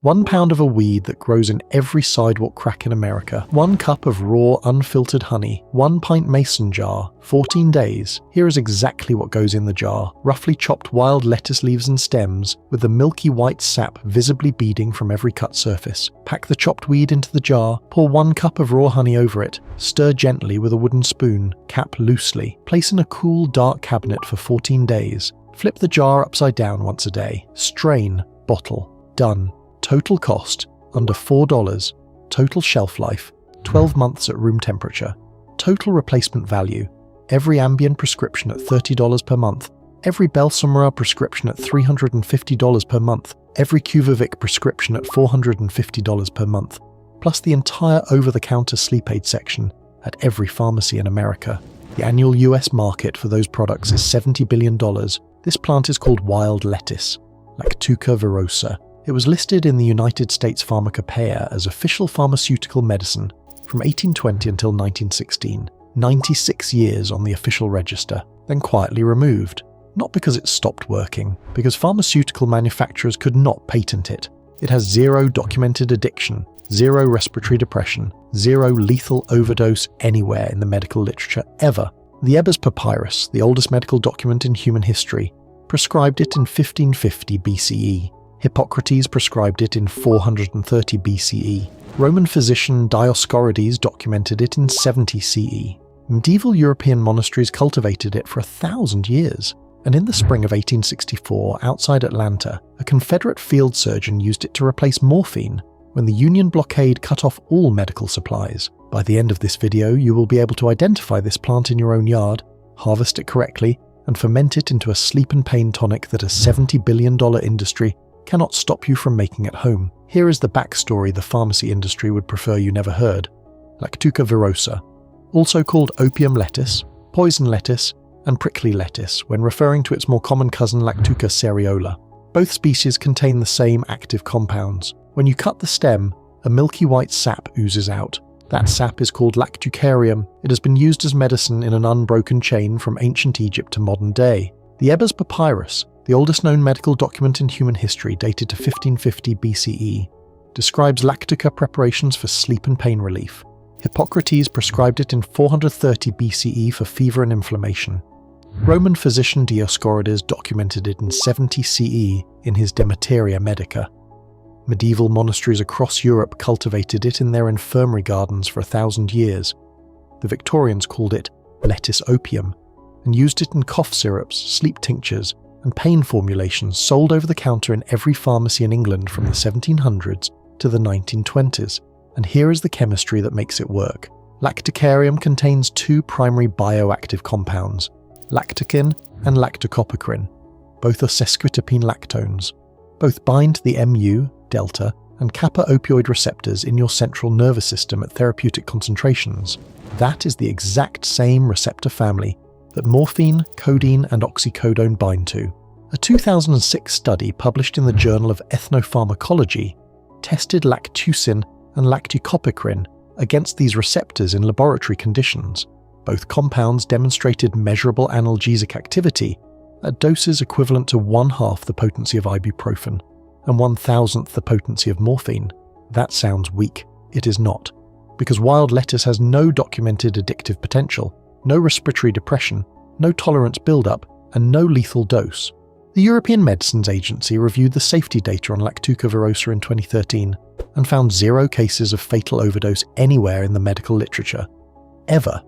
1 pound of a weed that grows in every sidewalk crack in America, 1 cup of raw, unfiltered honey, 1 pint mason jar, 14 days. Here is exactly what goes in the jar. Roughly chopped wild lettuce leaves and stems, with the milky white sap visibly beading from every cut surface. Pack the chopped weed into the jar, pour 1 cup of raw honey over it, stir gently with a wooden spoon, cap loosely. Place in a cool, dark cabinet for 14 days. Flip the jar upside down once a day. Strain, bottle. Done. Total cost, under $4. Total shelf life, 12 months at room temperature. Total replacement value, every Ambien prescription at $30 per month, every Belsomra prescription at $350 per month, every Quviviq prescription at $450 per month, plus the entire over-the-counter sleep aid section at every pharmacy in America. The annual US market for those products is $70 billion. This plant is called wild lettuce, Lactuca virosa. It was listed in the United States Pharmacopeia as official pharmaceutical medicine from 1820 until 1916, 96 years on the official register, then quietly removed. Not because it stopped working, because pharmaceutical manufacturers could not patent it. It has 0 documented addiction, 0 respiratory depression, 0 lethal overdose anywhere in the medical literature ever. The Ebers Papyrus, the oldest medical document in human history, prescribed it in 1550 BCE. Hippocrates prescribed it in 430 BCE. Roman physician Dioscorides documented it in 70 CE. Medieval European monasteries cultivated it for 1,000 years. And in the spring of 1864, outside Atlanta, a Confederate field surgeon used it to replace morphine when the Union blockade cut off all medical supplies. By the end of this video, you will be able to identify this plant in your own yard, harvest it correctly, and ferment it into a sleep and pain tonic that a $70 billion industry cannot stop you from making at home. Here is the backstory the pharmacy industry would prefer you never heard. Lactuca virosa, also called opium lettuce, poison lettuce, and prickly lettuce when referring to its more common cousin Lactuca cereola. Both species contain the same active compounds. When you cut the stem, a milky white sap oozes out. That sap is called lactucarium. It has been used as medicine in an unbroken chain from ancient Egypt to modern day. The Ebers Papyrus, the oldest known medical document in human history dated to 1550 BCE, describes lactuca preparations for sleep and pain relief. Hippocrates prescribed it in 430 BCE for fever and inflammation. Roman physician Dioscorides documented it in 70 CE in his De Materia Medica. Medieval monasteries across Europe cultivated it in their infirmary gardens for 1,000 years. The Victorians called it lettuce opium and used it in cough syrups, sleep tinctures, and pain formulations sold over the counter in every pharmacy in England from the 1700s to the 1920s. And here is the chemistry that makes it work. Lactucarium contains 2 primary bioactive compounds, lactucin and lactucopicrin. Both are sesquiterpene lactones. Both bind the mu, delta, and kappa opioid receptors in your central nervous system at therapeutic concentrations. That is the exact same receptor family that morphine, codeine, and oxycodone bind to. A 2006 study published in the Journal of Ethnopharmacology tested lactucin and lactucopicrin against these receptors in laboratory conditions. Both compounds demonstrated measurable analgesic activity at doses equivalent to 1/2 the potency of ibuprofen and 1,000th the potency of morphine. That sounds weak. It is not, because wild lettuce has no documented addictive potential, no respiratory depression, no tolerance buildup, and no lethal dose. The European Medicines Agency reviewed the safety data on Lactuca virosa in 2013 and found 0 cases of fatal overdose anywhere in the medical literature, ever,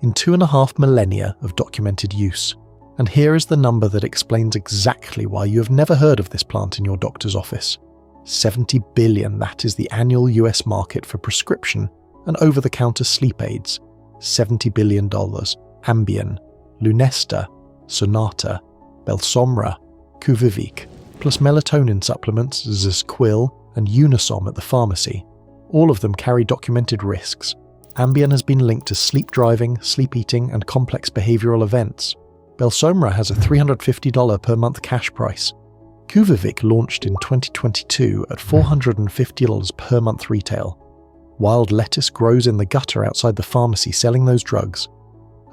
in 2.5 millennia of documented use. And here is the number that explains exactly why you have never heard of this plant in your doctor's office. 70 billion, that is the annual US market for prescription and over-the-counter sleep aids. $70 billion. Ambien, Lunesta, Sonata, Belsomra, Quviviq, plus melatonin supplements, Zysquil, and Unisom at the pharmacy. All of them carry documented risks. Ambien has been linked to sleep driving, sleep eating, and complex behavioral events. Belsomra has a $350 per month cash price. Quviviq launched in 2022 at $450 per month retail. Wild lettuce grows in the gutter outside the pharmacy selling those drugs.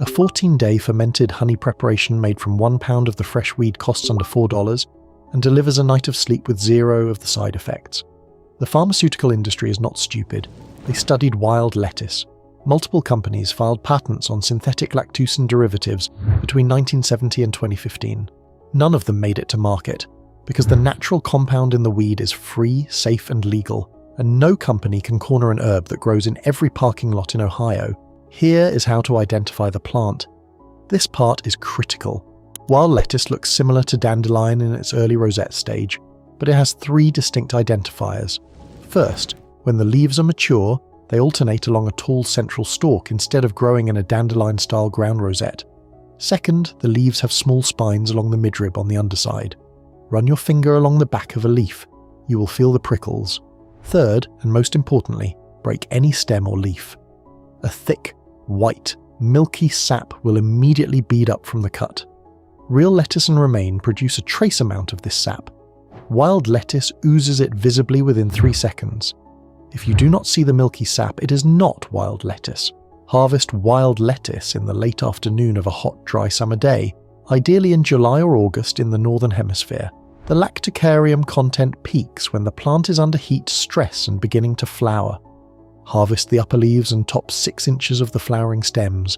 A 14-day fermented honey preparation made from 1 pound of the fresh weed costs under $4 and delivers a night of sleep with 0 of the side effects. The pharmaceutical industry is not stupid. They studied wild lettuce. Multiple companies filed patents on synthetic lactucin derivatives between 1970 and 2015. None of them made it to market, because the natural compound in the weed is free, safe, and legal, and no company can corner an herb that grows in every parking lot in Ohio. Here is how to identify the plant. This part is critical. Wild lettuce looks similar to dandelion in its early rosette stage, but it has 3 distinct identifiers. First, when the leaves are mature, they alternate along a tall central stalk instead of growing in a dandelion-style ground rosette. Second, the leaves have small spines along the midrib on the underside. Run your finger along the back of a leaf. You will feel the prickles. Third, and most importantly, break any stem or leaf. A thick, white, milky sap will immediately bead up from the cut. Real lettuce and romaine produce a trace amount of this sap. Wild lettuce oozes it visibly within 3 seconds. If you do not see the milky sap, it is not wild lettuce. Harvest wild lettuce in the late afternoon of a hot, dry summer day, ideally in July or August in the northern hemisphere. The lactucarium content peaks when the plant is under heat stress and beginning to flower. Harvest the upper leaves and top 6 inches of the flowering stems.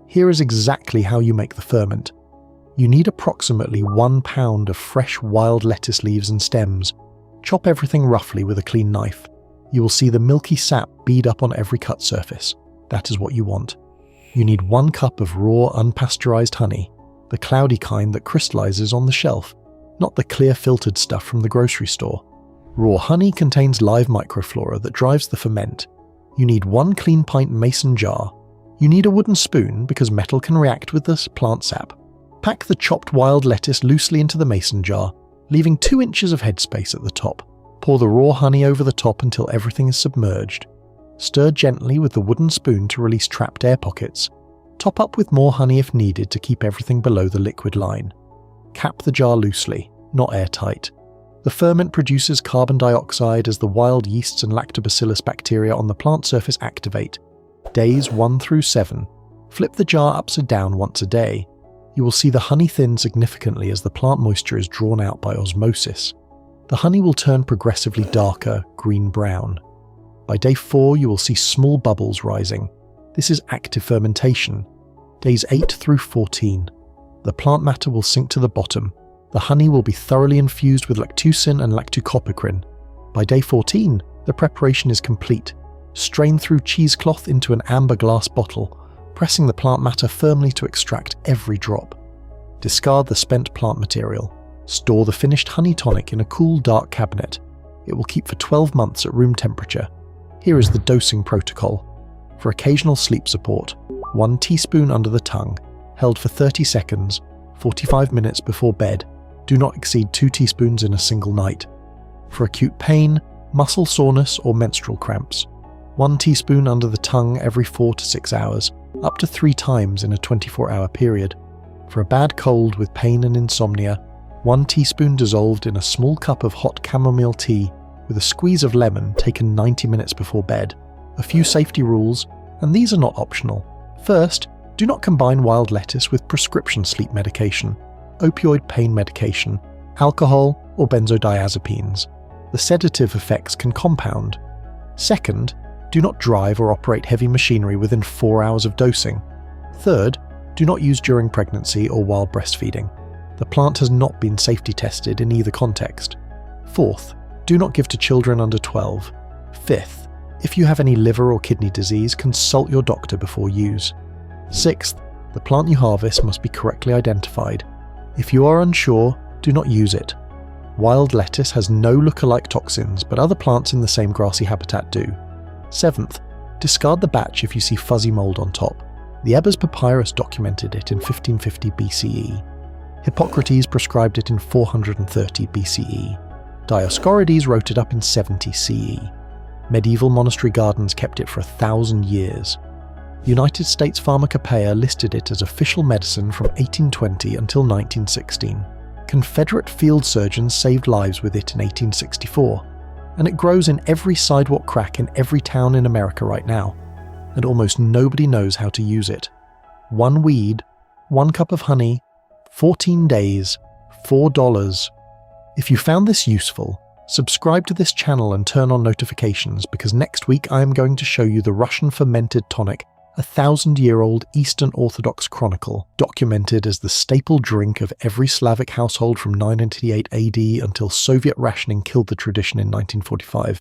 Here is exactly how you make the ferment. You need approximately 1 pound of fresh wild lettuce leaves and stems. Chop everything roughly with a clean knife. You will see the milky sap bead up on every cut surface. That is what you want. You need 1 cup of raw, unpasteurized honey, the cloudy kind that crystallizes on the shelf, not the clear filtered stuff from the grocery store. Raw honey contains live microflora that drives the ferment. You need 1 clean pint mason jar. You need a wooden spoon because metal can react with this plant sap. Pack the chopped wild lettuce loosely into the mason jar, leaving 2 inches of headspace at the top. Pour the raw honey over the top until everything is submerged. Stir gently with the wooden spoon to release trapped air pockets. Top up with more honey if needed to keep everything below the liquid line. Cap the jar loosely, not airtight. The ferment produces carbon dioxide as the wild yeasts and lactobacillus bacteria on the plant surface activate. Days 1 through 7. Flip the jar upside down once a day. You will see the honey thin significantly as the plant moisture is drawn out by osmosis. The honey will turn progressively darker, green-brown. By day 4, you will see small bubbles rising. This is active fermentation. Days 8 through 14. The plant matter will sink to the bottom. The honey will be thoroughly infused with lactucin and lactucopicrin. By day 14, the preparation is complete. Strain through cheesecloth into an amber glass bottle, pressing the plant matter firmly to extract every drop. Discard the spent plant material. Store the finished honey tonic in a cool, dark cabinet. It will keep for 12 months at room temperature. Here is the dosing protocol. For occasional sleep support, 1 teaspoon under the tongue, held for 30 seconds, 45 minutes before bed. Do not exceed 2 teaspoons in a single night. For acute pain, muscle soreness, or menstrual cramps, 1 teaspoon under the tongue every 4 to 6 hours, up to 3 times in a 24-hour period. For a bad cold with pain and insomnia, 1 teaspoon dissolved in a small cup of hot chamomile tea with a squeeze of lemon taken 90 minutes before bed. A few safety rules, and these are not optional. First, do not combine wild lettuce with prescription sleep medication, opioid pain medication, alcohol, or benzodiazepines. The sedative effects can compound. Second, do not drive or operate heavy machinery within 4 hours of dosing. Third, do not use during pregnancy or while breastfeeding. The plant has not been safety tested in either context. Fourth, do not give to children under 12. Fifth, if you have any liver or kidney disease, consult your doctor before use. Sixth, the plant you harvest must be correctly identified. If you are unsure, do not use it. Wild lettuce has no look-alike toxins, but other plants in the same grassy habitat do. Seventh, discard the batch if you see fuzzy mold on top. The Ebers Papyrus documented it in 1550 BCE. Hippocrates prescribed it in 430 BCE. Dioscorides wrote it up in 70 CE. Medieval monastery gardens kept it for 1,000 years. The United States Pharmacopeia listed it as official medicine from 1820 until 1916. Confederate field surgeons saved lives with it in 1864. And it grows in every sidewalk crack in every town in America right now. And almost nobody knows how to use it. 1 weed, 1 cup of honey, 14 days, $4. If you found this useful, Subscribe to this channel and turn on notifications because next week I am going to show you the Russian fermented tonic, a 1,000-year-old Eastern Orthodox chronicle, documented as the staple drink of every Slavic household from 998 AD until Soviet rationing killed the tradition in 1945.